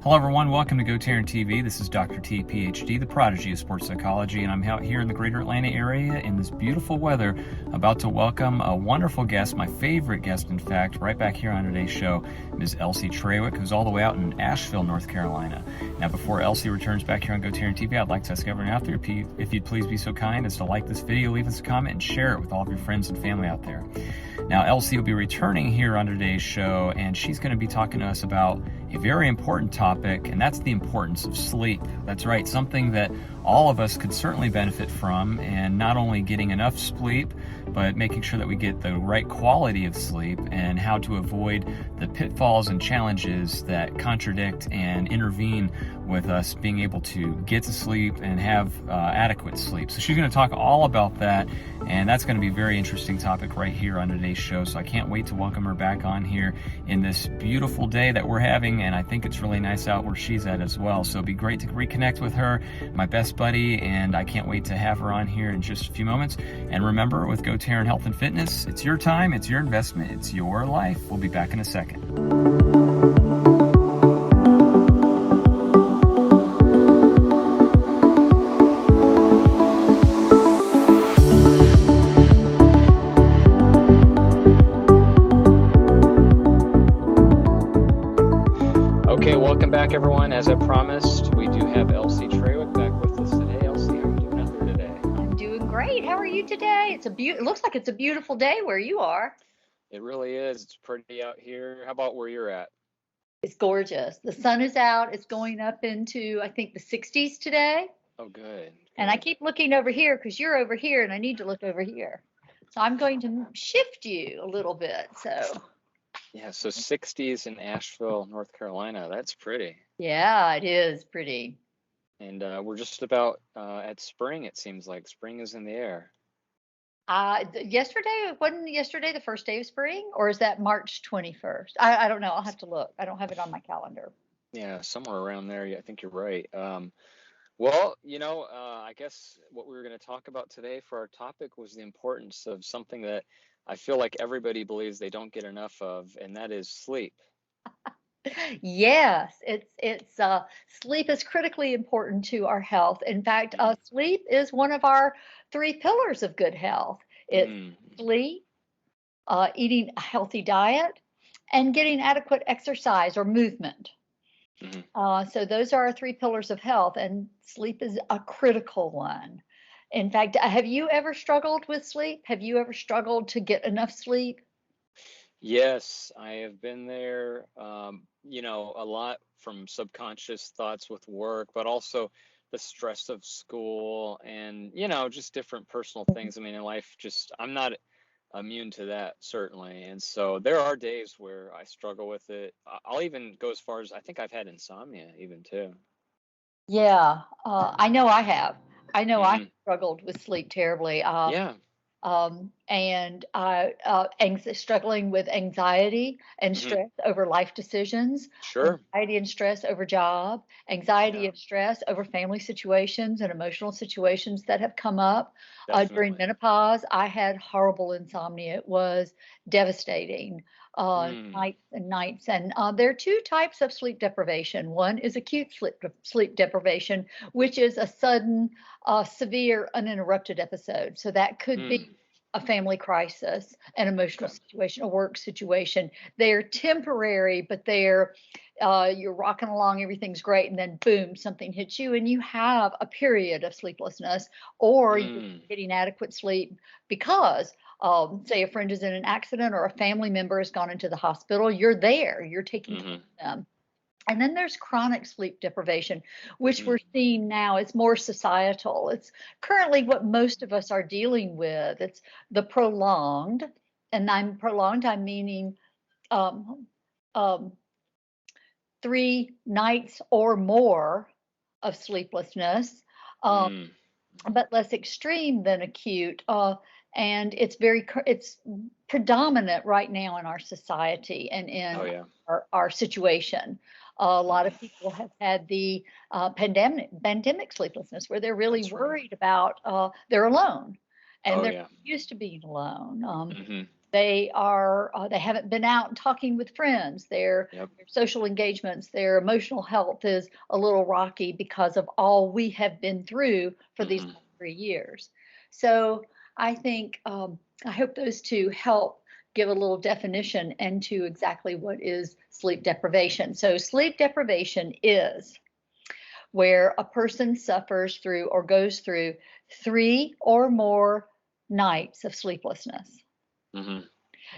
Hello everyone, welcome to GoTarryn TV. This is Dr. T, PhD, the prodigy of sports psychology, and I'm out here in the greater Atlanta area in this beautiful weather, about to welcome a wonderful guest, my favorite guest in fact, right back here on today's show, Ms. Elsie Trawick, who's all the way out in Asheville, North Carolina. Now before Elsie returns back here on GoTarryn TV, I'd like to ask everyone out there, if you'd please be so kind as to like this video, leave us a comment, and share it with all of your friends and family out there. Now Elsie will be returning here on today's show, and she's going to be talking to us about a very important topic, and that's the importance of sleep. That's right, something that all of us could certainly benefit from, and not only getting enough sleep, but making sure that we get the right quality of sleep and how to avoid the pitfalls and challenges that contradict and intervene with us being able to get to sleep and have adequate sleep. So she's going to talk all about that, and that's going to be a very interesting topic right here on today's show. So I can't wait to welcome her back on here in this beautiful day that we're having, and I think it's really nice out where she's at as well. So it'd be great to reconnect with her, my best buddy, and I can't wait to have her on here in just a few moments. And remember, with GoTarryn Health and Fitness, it's your time, it's your investment, it's your life. We'll be back in a second. Okay, welcome back everyone. As I promised, we do have Elsie Trawick back with us today. Elsie, how are you doing out there today? I'm doing great. How are you today? It looks like it's a beautiful day where you are. It really is. It's pretty out here. How about where you're at? It's gorgeous. The sun is out. It's going up into, I think, the 60s today. Oh, good. And I keep looking over here because you're over here and I need to look over here. So I'm going to shift you a little bit. So Yeah, so 60s in Asheville, North Carolina. That's pretty. yeah, it is pretty. And we're just about at spring, it seems like. Spring is in the air. Wasn't yesterday the first day of spring, or is that March 21st? I don't know. I'll have to look. I don't have it on my calendar. Yeah, somewhere around there. Yeah, I think you're right. Well, I guess what we were going to talk about today for our topic was the importance of something that I feel like everybody believes they don't get enough of, and that is sleep. Yes, it's sleep is critically important to our health. In fact, sleep is one of our three pillars of good health. It's sleep, eating a healthy diet, and getting adequate exercise or movement. So those are our three pillars of health, and sleep is a critical one. In fact, have you ever struggled with sleep? Have you ever struggled to get enough sleep? Yes, I have been there, a lot from subconscious thoughts with work, but also the stress of school and, just different personal things. I mean, in life, I'm not immune to that, certainly. And so there are days where I struggle with it. I'll even go as far as I think I've had insomnia even too. Yeah, I know I have. I know I struggled with sleep terribly. Yeah, And struggling with anxiety and stress over life decisions, sure. anxiety and stress over job, anxiety Yeah, and stress over family situations and emotional situations that have come up. During definitely. menopause, I had horrible insomnia. It was devastating. Mm, Nights and nights. And there are two types of sleep deprivation. One is acute sleep deprivation, which is a sudden, severe, uninterrupted episode. So that could be a family crisis, an emotional okay. situation, a work situation. They're temporary, but you're rocking along, everything's great, and then boom, something hits you, and you have a period of sleeplessness, or you're getting adequate sleep because, say, a friend is in an accident or a family member has gone into the hospital. You're there, you're taking care of them. And then there's chronic sleep deprivation, which we're seeing now. It's more societal. It's currently what most of us are dealing with. It's the prolonged, and I'm meaning um, um, 3 nights or more of sleeplessness, but less extreme than acute. And it's predominant right now in our society and in Oh yeah. our situation. A lot of people have had the pandemic sleeplessness where they're really That's right. worried about they're alone and Oh they're yeah. used to being alone. They are they haven't been out and talking with friends. Their social engagements, their emotional health is a little rocky because of all we have been through for these 3 years. So I think I hope those two help give a little definition into exactly what is sleep deprivation. So sleep deprivation is where a person suffers through or goes through 3 or more nights of sleeplessness.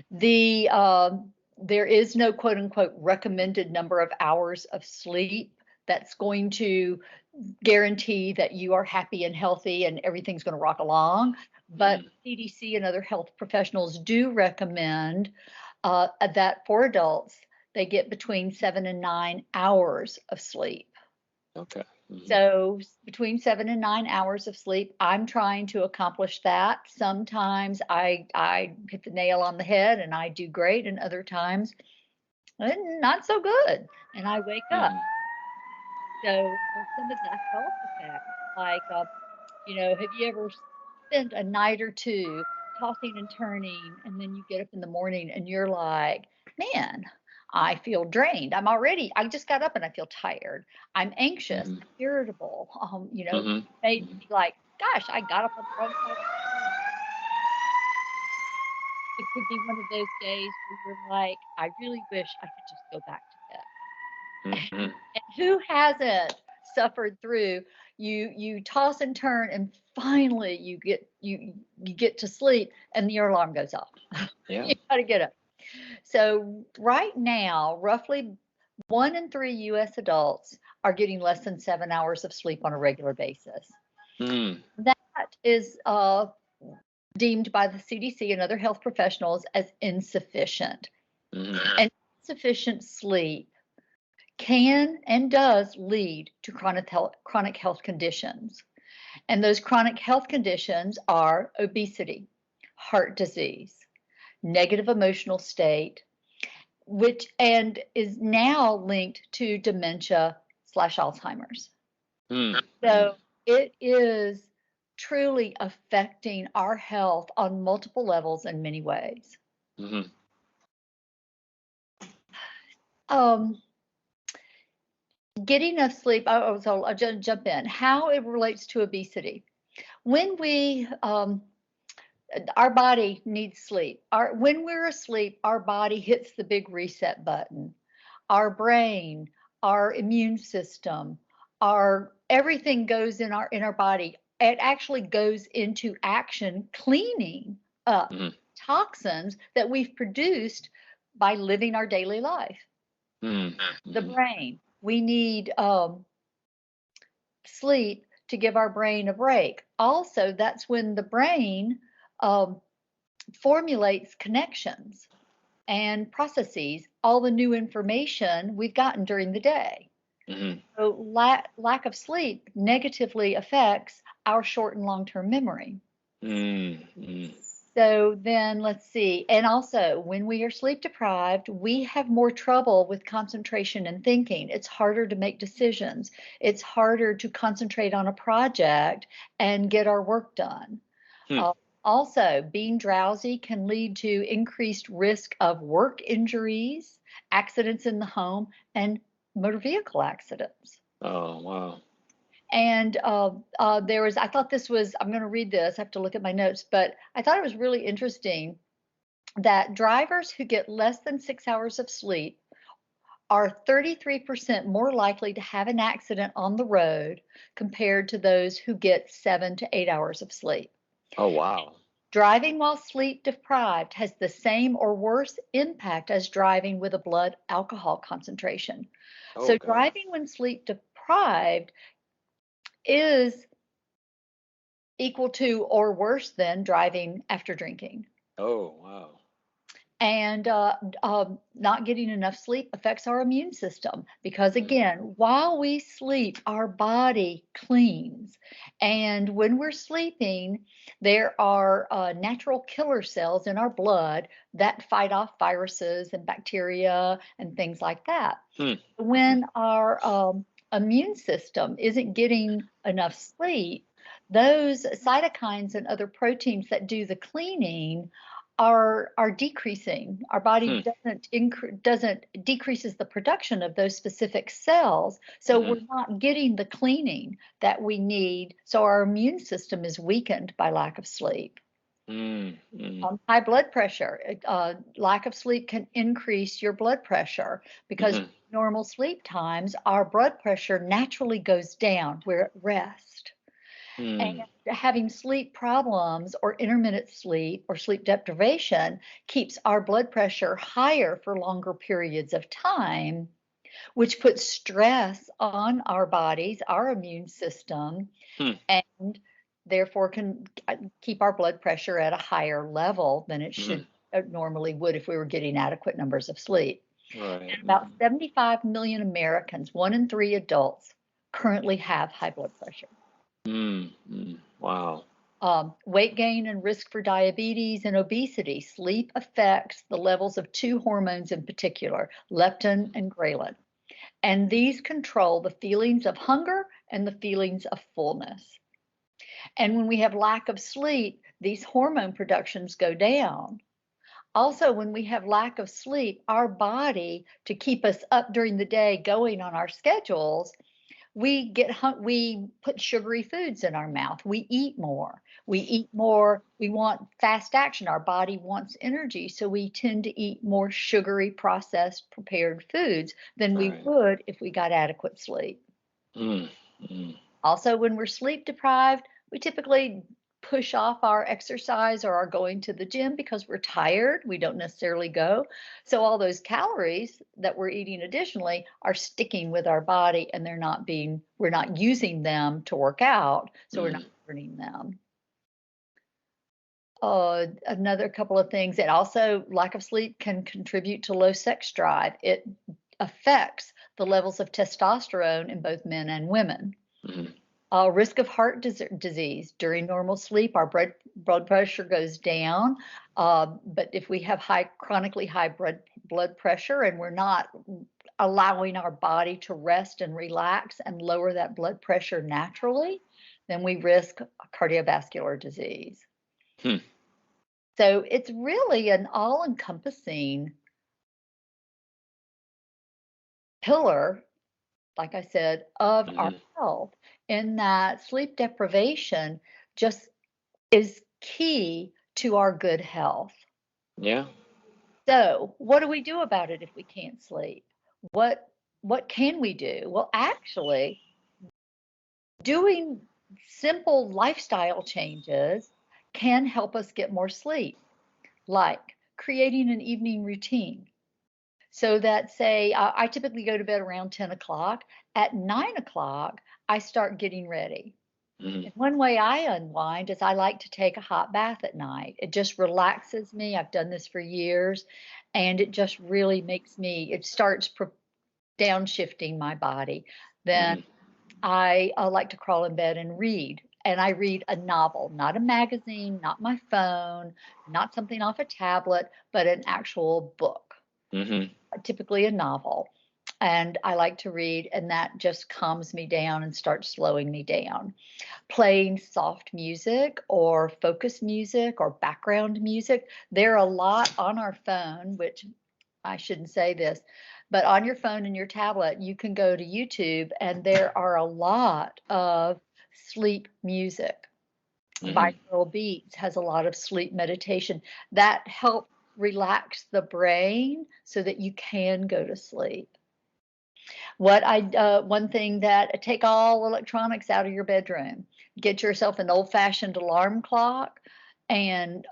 The there is no quote unquote recommended number of hours of sleep that's going to guarantee that you are happy and healthy and everything's going to rock along. But CDC and other health professionals do recommend that for adults, they get between 7 and 9 hours of sleep. Okay. So between 7 and 9 hours of sleep, I'm trying to accomplish that. Sometimes I hit the nail on the head and I do great, and other times not so good, and I wake up. So some of the health effects, like have you ever spent a night or two tossing and turning, and then you get up in the morning and you're like, man, I feel drained. I just got up and I feel tired. I'm anxious, I'm irritable. Made me like, gosh, I got up on the wrong side of the bed. It could be one of those days where you're like, I really wish I could just go back to bed. And who hasn't suffered through you toss and turn and finally you get to sleep and your alarm goes off. Yeah. You got to get up. So right now, roughly 1 in 3 US adults are getting less than 7 hours of sleep on a regular basis. That is deemed by the CDC and other health professionals as insufficient. And insufficient sleep can and does lead to chronic health conditions. And those chronic health conditions are obesity, heart disease, negative emotional state, which and is now linked to dementia/Alzheimer's. So it is truly affecting our health on multiple levels in many ways. Getting enough sleep, I'll jump in. How it relates to obesity. When we, our body needs sleep. When we're asleep, our body hits the big reset button. Our brain, our immune system, everything goes in our body. It actually goes into action, cleaning up toxins that we've produced by living our daily life. The brain. We need sleep to give our brain a break. Also, that's when the brain formulates connections and processes all the new information we've gotten during the day. So lack of sleep negatively affects our short and long-term memory. So then let's see. And also, when we are sleep deprived, we have more trouble with concentration and thinking. It's harder to make decisions. It's harder to concentrate on a project and get our work done. Also, being drowsy can lead to increased risk of work injuries, accidents in the home, and motor vehicle accidents. Oh, wow. And I thought this was, I'm going to read this, I have to look at my notes, but I thought it was really interesting that drivers who get less than 6 hours of sleep are 33% more likely to have an accident on the road compared to those who get 7 to 8 hours of sleep. Oh, wow. Driving while sleep deprived has the same or worse impact as driving with a blood alcohol concentration. So driving when sleep deprived is equal to or worse than driving after drinking. Oh, wow. And not getting enough sleep affects our immune system because, again, while we sleep, our body cleans. And when we're sleeping, there are natural killer cells in our blood that fight off viruses and bacteria and things like that. When our immune system isn't getting enough sleep, those cytokines and other proteins that do the cleaning are decreasing. Our body Hmm. doesn't decreases the production of those specific cells, so Hmm. we're not getting the cleaning that we need. So our immune system is weakened by lack of sleep. Mm. Mm. High blood pressure. Lack of sleep can increase your blood pressure because Hmm. normal sleep times, our blood pressure naturally goes down. We're at rest. And Mm. having sleep problems or intermittent sleep or sleep deprivation keeps our blood pressure higher for longer periods of time, which puts stress on our bodies, our immune system, Hmm. and therefore can keep our blood pressure at a higher level than it Hmm. should normally would if we were getting adequate numbers of sleep. Right. And about 75 million Americans, 1 in 3 adults, currently have high blood pressure. Mm. Mm. Wow. Weight gain and risk for diabetes and obesity. Sleep affects the levels of 2 hormones in particular, leptin and ghrelin. And these control the feelings of hunger and the feelings of fullness. And when we have lack of sleep, these hormone productions go down. Also, when we have lack of sleep, our body, to keep us up during the day going on our schedules, we put sugary foods in our mouth. We eat more. We want fast action. Our body wants energy, so we tend to eat more sugary processed prepared foods than we Right. would if we got adequate sleep. Mm. Mm. Also, when we're sleep deprived, we typically push off our exercise or our going to the gym because we're tired. We don't necessarily go. So all those calories that we're eating additionally are sticking with our body and we're not using them to work out. So we're not Mm. burning them. Another couple of things, and also lack of sleep can contribute to low sex drive. It affects the levels of testosterone in both men and women. Mm. Risk of heart disease. During normal sleep, our blood pressure goes down. But if we have chronically high blood pressure and we're not allowing our body to rest and relax and lower that blood pressure naturally, then we risk cardiovascular disease. Hmm. So it's really an all-encompassing pillar, like I said, of our Mm. health, in that sleep deprivation just is key to our good health. Yeah. So, what do we do about it if we can't sleep? What what can we do? Well, actually, doing simple lifestyle changes can help us get more sleep, like creating an evening routine. So that say I typically go to bed around 10 o'clock. At 9 o'clock, I start getting ready. Mm. And one way I unwind is I like to take a hot bath at night. It just relaxes me. I've done this for years, and it just really makes it starts downshifting my body. Then Mm. I like to crawl in bed and read. And I read a novel, not a magazine, not my phone, not something off a tablet, but an actual book, Mm. typically a novel. And I like to read, and that just calms me down and starts slowing me down. Playing soft music or focus music or background music. There are a lot on our phone, which I shouldn't say this, but on your phone and your tablet, you can go to YouTube and there are a lot of sleep music. Mm. Binaural Beats has a lot of sleep meditation that help relax the brain so that you can go to sleep. One thing that take all electronics out of your bedroom. Get yourself an old-fashioned alarm clock and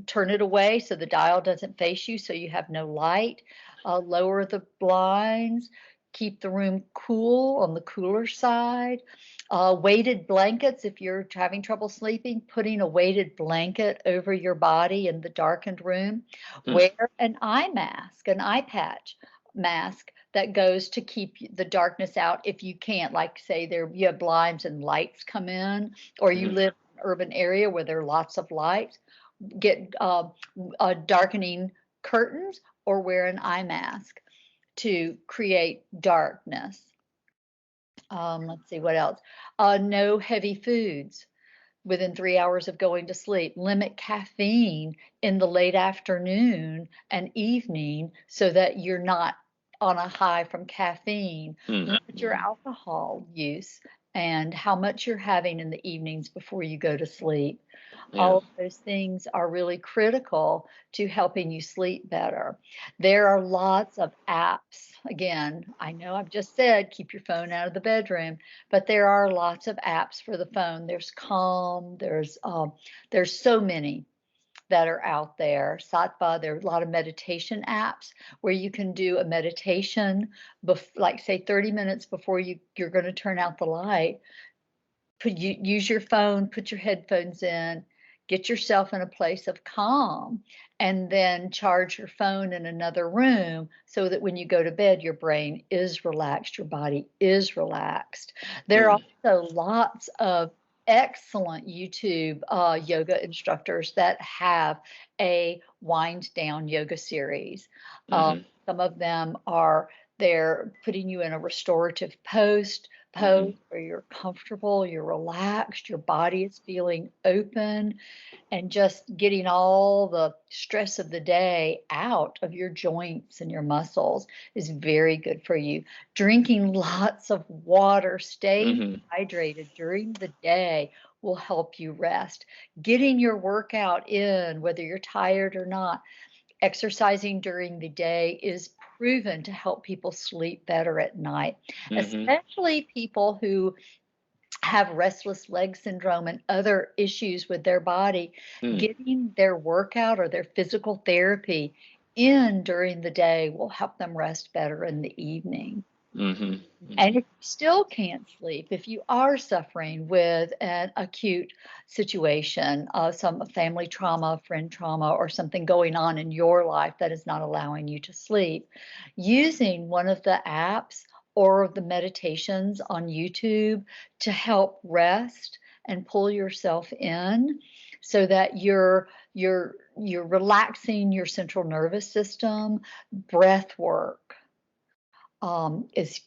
turn it away so the dial doesn't face you, so you have no light. Lower the blinds. Keep the room cool on the cooler side. Weighted blankets. If you're having trouble sleeping, putting a weighted blanket over your body in the darkened room. Mm. Wear an eye mask, an eye patch mask that goes to keep the darkness out if you can't, like say there you have blinds and lights come in, or you Mm. live in an urban area where there are lots of lights, get darkening curtains or wear an eye mask to create darkness. Let's see what else. No heavy foods. within 3 hours of going to sleep. Limit caffeine in the late afternoon and evening so that you're not on a high from caffeine. Limit your alcohol use and how much you're having in the evenings before you go to sleep. Yeah. All of those things are really critical to helping you sleep better. There are lots of apps. Again, I know I've just said keep your phone out of the bedroom, but there are lots of apps for the phone. There's Calm, there's so many that are out there. Sattva, there are a lot of meditation apps where you can do a meditation, like say 30 minutes before you're going to turn out the light. Use your phone, put your headphones in, get yourself in a place of calm, and then charge your phone in another room so that when you go to bed, your brain is relaxed, your body is relaxed. There are also lots of excellent YouTube yoga instructors that have a wind down yoga series. Some of them they're putting you in a restorative pose where you're comfortable, you're relaxed, your body is feeling open, and just getting all the stress of the day out of your joints and your muscles is very good for you. Drinking lots of water, staying hydrated during the day will help you rest. Getting your workout in, whether you're tired or not. Exercising during the day is proven to help people sleep better at night, especially people who have restless leg syndrome and other issues with their body. Getting their workout or their physical therapy in during the day will help them rest better in the evening. And if you still can't sleep, if you are suffering with an acute situation, some family trauma, friend trauma, or something going on in your life that is not allowing you to sleep, using one of the apps or the meditations on YouTube to help rest and pull yourself in so that you're relaxing your central nervous system. Breath work is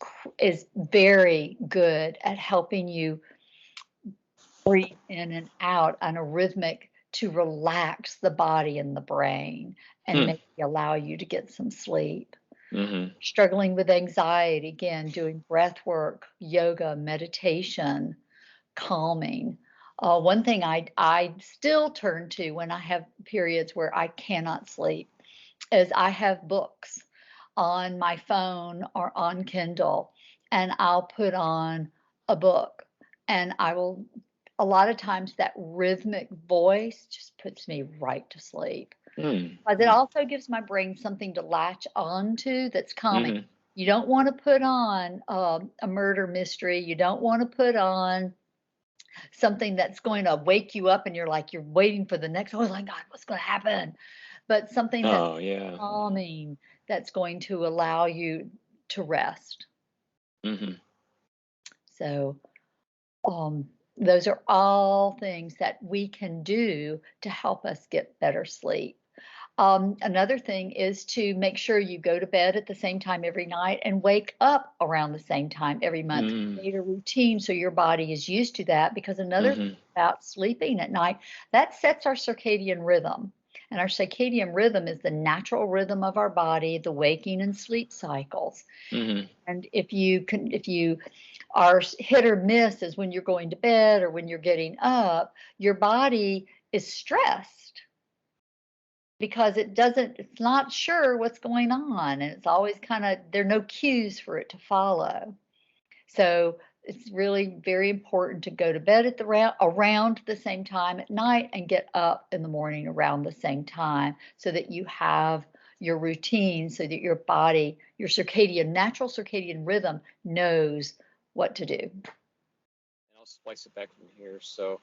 very good at helping you breathe in and out on a rhythmic to relax the body and the brain and maybe allow you to get some sleep. Struggling with anxiety, again, doing breath work, yoga, meditation, calming. One thing I still turn to when I have periods where I cannot sleep is I have books on my phone or on Kindle, and I'll put on a book, and a lot of times that rhythmic voice just puts me right to sleep. But it also gives my brain something to latch onto that's calming. You don't want to put on a murder mystery. You don't want to put on something that's going to wake you up and you're waiting for the next, oh my God, what's going to happen? But something that's calming, that's going to allow you to rest. So those are all things that we can do to help us get better sleep. Another thing is to make sure you go to bed at the same time every night and wake up around the same time every month. Create a routine so your body is used to that, because another thing about sleeping at night, that sets our circadian rhythm. And our circadian rhythm is the natural rhythm of our body, the waking and sleep cycles. And if you are hit or miss as when you're going to bed or when you're getting up, your body is stressed because it's not sure what's going on. And it's always there are no cues for it to follow. So it's really very important to go to bed at around the same time at night and get up in the morning around the same time so that you have your routine, so that your body, your natural circadian rhythm knows what to do. And I'll splice it back from here. So,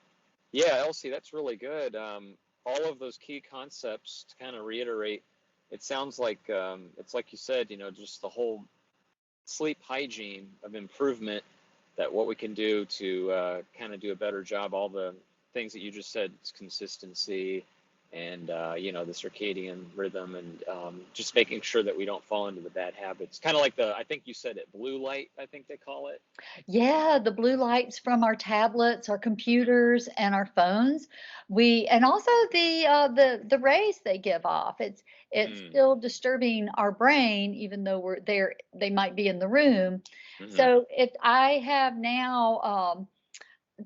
yeah, Elsie, that's really good. All of those key concepts, to kind of reiterate, it sounds like it's like you said, just the whole sleep hygiene of improvement, that what we can do to kind of do a better job, all the things that you just said, consistency, and the circadian rhythm, and just making sure that we don't fall into the bad habits. Kind of like I think you said it, blue light, I think they call it. Yeah, the blue lights from our tablets, our computers, and our phones. And also the rays they give off. It's Mm, still disturbing our brain, even though we're there. They might be in the room. mm-hmm. So if I have now,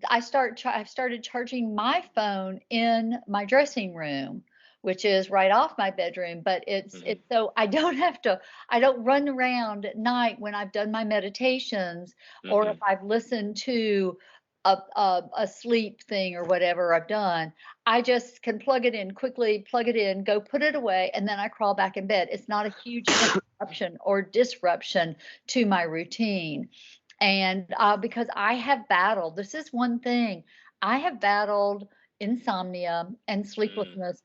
I've started charging my phone in my dressing room, which is right off my bedroom, but Mm-hmm. it's so I don't run around at night when I've done my meditations, or Mm-hmm. if I've listened to a sleep thing or whatever I've done. I just can plug it in quickly, plug it in, go put it away, and then I crawl back in bed. It's not a huge interruption or disruption to my routine. And because I have battled, this is one thing, I have battled insomnia and Mm. sleeplessness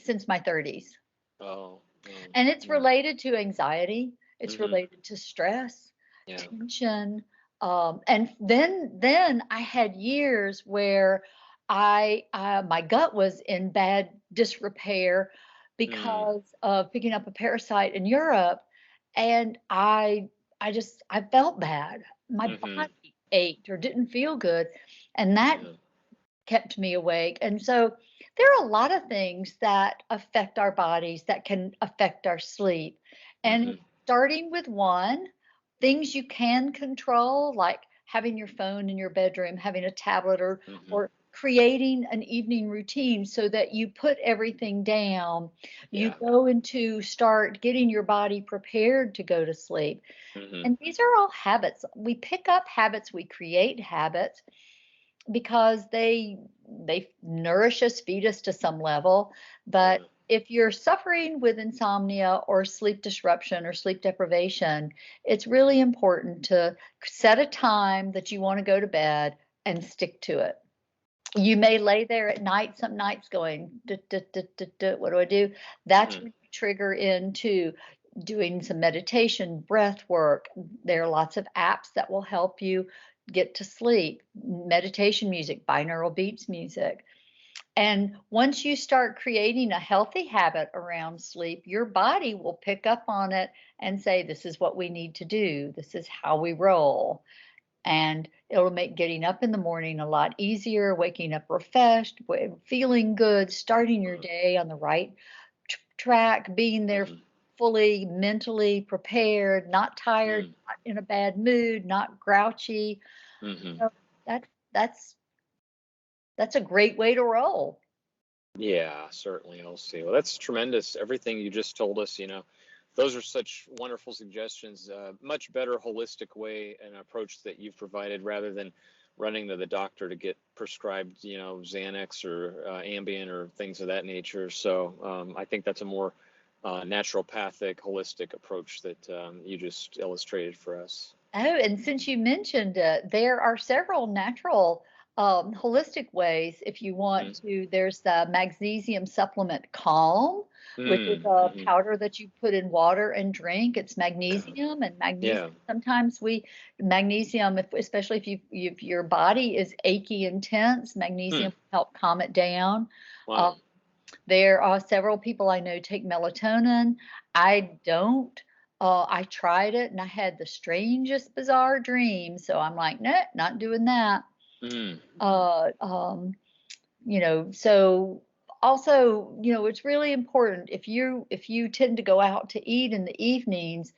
since my 30s. Oh, oh, And it's yeah. related to anxiety, it's Mm-hmm. related to stress, Yeah. tension. And then I had years where my gut was in bad disrepair Mm. because of picking up a parasite in Europe, and I felt bad. My Mm-hmm. body ached or didn't feel good, and that Yeah. kept me awake. And so there are a lot of things that affect our bodies that can affect our sleep. And Mm-hmm. starting with one, things you can control, like having your phone in your bedroom, having a tablet, Mm-hmm. or creating an evening routine so that you put everything down. You Yeah. go into start getting your body prepared to go to sleep. Mm-hmm. And these are all habits. We pick up habits, we create habits because they nourish us, feed us to some level. But Yeah. if you're suffering with insomnia or sleep disruption or sleep deprivation, it's really important to set a time that you want to go to bed and stick to it. You may lay there at night, some nights going, "Duh, duh, duh, duh, duh, what do I do?" That's Mm-hmm. when you trigger into doing some meditation, breath work. There are lots of apps that will help you get to sleep, meditation music, binaural beats music. And once you start creating a healthy habit around sleep, your body will pick up on it and say, "This is what we need to do. This is how we roll." And it'll make getting up in the morning a lot easier, waking up refreshed, feeling good, starting your day on the right track, being there Mm-hmm. fully mentally prepared, not tired, Mm. not in a bad mood, not grouchy. Mm-hmm. So that that's that's a great way to roll. Yeah, certainly, Elsie. Well, that's tremendous. Everything you just told us, those are such wonderful suggestions. Much better holistic way and approach that you've provided rather than running to the doctor to get prescribed, Xanax or Ambien or things of that nature. So I think that's a more naturopathic, holistic approach that you just illustrated for us. Oh, and since you mentioned it, there are several natural, holistic ways if you want Mm-hmm. to. There's the magnesium supplement Calm, which is a Mm-hmm. powder that you put in water and drink. It's Yeah. magnesium, and Yeah. magnesium. Sometimes magnesium, especially if your body is achy and tense, Hmm. magnesium will help calm it down. Uh, Wow. there are several people I know take melatonin. I don't. I tried it and I had the strangest, bizarre dreams. So I'm like, nah, not doing that. Mm. Uh, um, so also, it's really important if you tend to go out to eat in the evenings,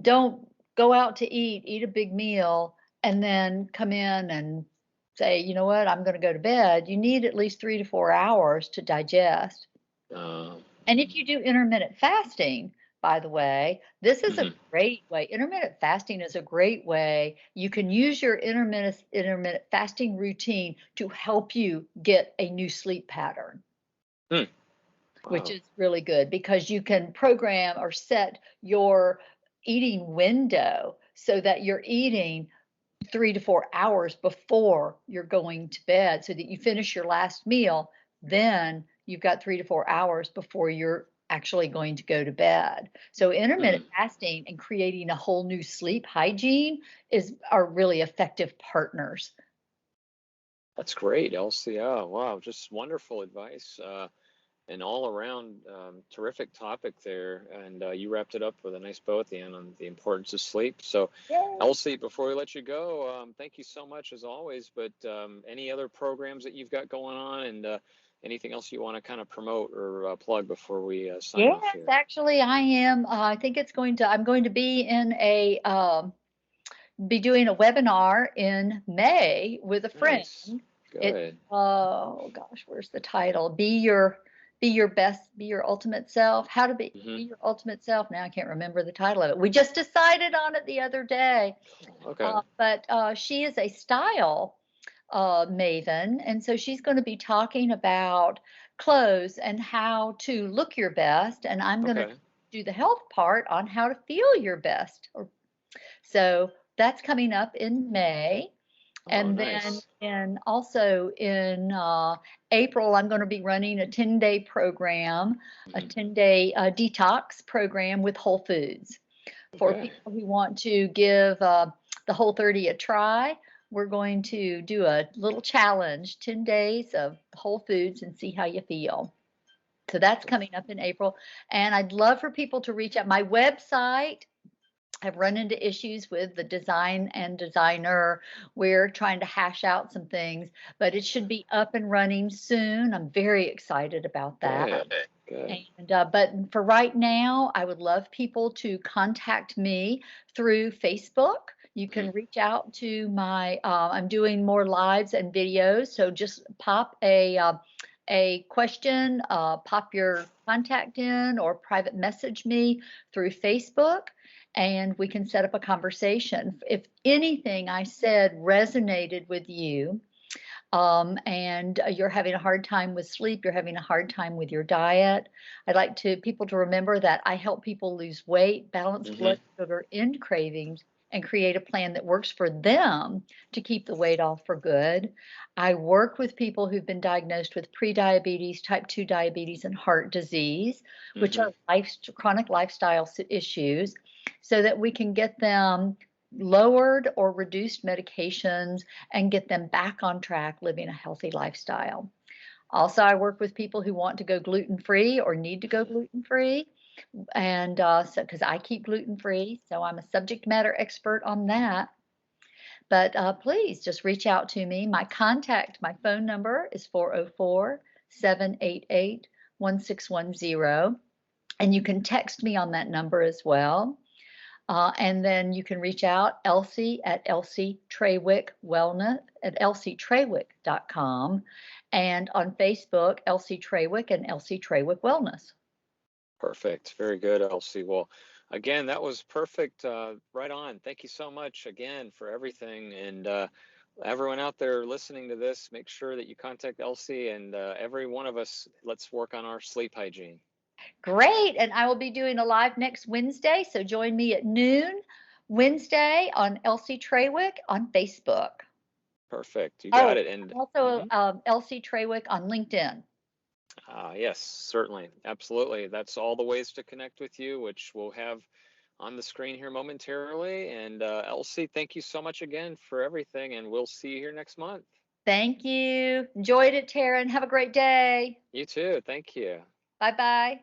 don't go out to eat a big meal, and then come in and say, you know what, I'm going to go to bed. You need at least 3 to 4 hours to digest. And if you do intermittent fasting, by the way, this is a Mm-hmm. great way. Intermittent fasting is a great way. You can use your intermittent fasting routine to help you get a new sleep pattern, Hmm. which Wow. is really good because you can program or set your eating window so that you're eating 3 to 4 hours before you're going to bed so that you finish your last meal. Then you've got 3 to 4 hours before you're actually going to go to bed. So Hmm. intermittent fasting and creating a whole new sleep hygiene are really effective partners. That's great, Elsie. Oh, wow, just wonderful advice. And all around terrific topic there. And you wrapped it up with a nice bow at the end on the importance of sleep. So, Yay. Elsie, before we let you go, thank you so much as always. But any other programs that you've got going on, and anything else you want to kind of promote or plug before we sign off Yes, here? actually, I am. I think I'm going to be in be doing a webinar in May with a friend. Nice. It, Good. oh gosh, where's the title? Be your best, be your ultimate self. How to be your ultimate self. Now I can't remember the title of it. We just decided on it the other day. Okay. But she is a style maven, and so she's going to be talking about clothes and how to look your best, and I'm going to Okay. do the health part on how to feel your best. So that's coming up in May. Oh, And nice. then also in April, I'm going to be running a 10-day program, a Mhm. 10-day detox program with Whole Foods. For Okay. people who want to give the Whole30 a try, we're going to do a little challenge, 10 days of Whole Foods, and see how you feel. So that's coming up in April. And I'd love for people to reach out. My website, I've run into issues with the design and designer. We're trying to hash out some things, but it should be up and running soon. I'm very excited about that. Good. Good. And but for right now, I would love people to contact me through Facebook. You can reach out to my. I'm doing more lives and videos, so just pop a question, pop your contact in, or private message me through Facebook, and we can set up a conversation. If anything I said resonated with you, and you're having a hard time with sleep, you're having a hard time with your diet, I'd like people to remember that I help people lose weight, balance Mm-hmm. blood sugar, end cravings, and create a plan that works for them to keep the weight off for good. I work with people who've been diagnosed with prediabetes, type 2 diabetes, and heart disease, which Mm-hmm. are chronic lifestyle issues, so that we can get them lowered or reduced medications and get them back on track living a healthy lifestyle. Also, I work with people who want to go gluten-free or need to go gluten-free. And so, because I keep gluten-free, so I'm a subject matter expert on that. But please just reach out to me. My phone number is 404-788-1610. And you can text me on that number as well. And then you can reach out, Elsie at Elsie Trawick Wellness at elsietrawick.com, and on Facebook, Elsie Trawick and Elsie Trawick Wellness. Perfect. Very good, Elsie. Well, again, that was perfect. Right on. Thank you so much again for everything. And everyone out there listening to this, make sure that you contact Elsie, and every one of us, let's work on our sleep hygiene. Great. And I will be doing a live next Wednesday. So join me at noon Wednesday on Elsie Trawick on Facebook. Perfect. You got Oh, it. And also Elsie Trawick on LinkedIn. yes, certainly. Absolutely. That's all the ways to connect with you, which we'll have on the screen here momentarily. And Elsie, thank you so much again for everything. And we'll see you here next month. Thank you. Enjoyed it, Taryn. Have a great day. You too. Thank you. Bye-bye.